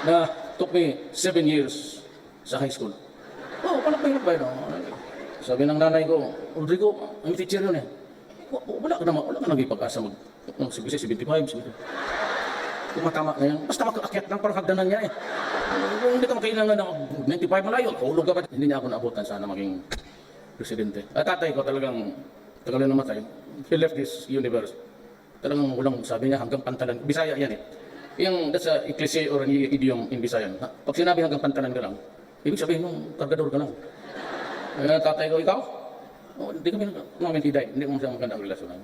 na took me 7 years sa high school. Oh, palakpay-lakpay no. Sabi ng nanay ko, Rodrigo, ang teacher yun eh. Wala ka nang ipag-asa mag 75, 70. Tumatama na yan. Basta makaakyat lang, parang hagdanan niya eh. Kung hindi ka makailangan ng 95 malayo, hulog ka pa. Hindi niya ako naabutan sana maging presidente. At tatay ko talagang tagal na namatay. He left this universe. Talagang walang sabi niya hanggang pantalan. Bisaya yan eh. That's a cliche or an idiom in Visayan. Pag sinabi hanggang pantalan ka lang, ibig sabihin nung kargador ka lang. Tatay ko, ikaw? Oh, hindi kami namin tiday. Hindi mo siya magandang relasyonan.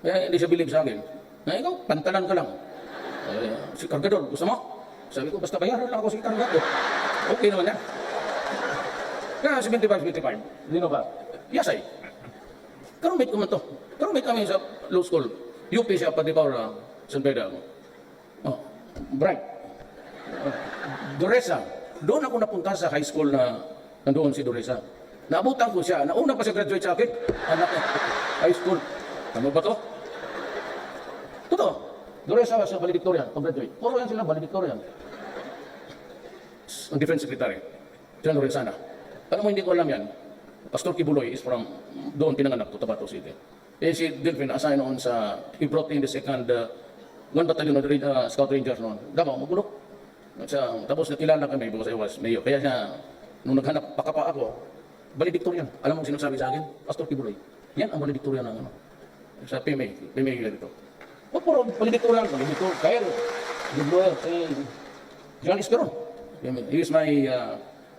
Kaya hindi siya bilib sa akin. Ikaw, pantalan ka lang. Si kargador, gusto mo? Sabi ko, basta bayaran lang ako si kargador. Okay naman yan. Kaya 75, hindi ba? Yasay. Karumit ko man to. Karumit kami sa law school. UP siya, Padipawra, San Pedro. Oh, bright. Doresa. Doon ako napunta sa high school na nandoon si Doresa. Naabutan ko siya. Nauna pa siya graduate sa akin. Anak niya. High school. Tama ba to? Totoo. Doresa sa valedictorian. Pag-graduate. Puro yan sila valedictorian. Ang defense secretary. Sila Lorenzana. Alam mo, hindi ko alam yan. Pastor Kibuloy is from doon pinanganak to Tabato City. Si Delphine assigned noon sa, he brought in the second, 1 battalion of Scout Rangers noon. Davao, magulok. Tapos nakilala kami because I was mayor. Kaya siya, nung naghanap pakapa ako, valedictorian. Alam mo kung sinasabi sa akin? Pastor Kibuloy. Yan ang valedictorian ng ano. Sa PMA ganito. O puro valedictorian, kaya Kibuloy, John Esperon. He is my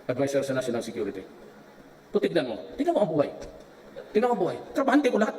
advisor sa national security. So tignan mo ang buhay. Tignan mo ang buhay. Trabahante ko lahat.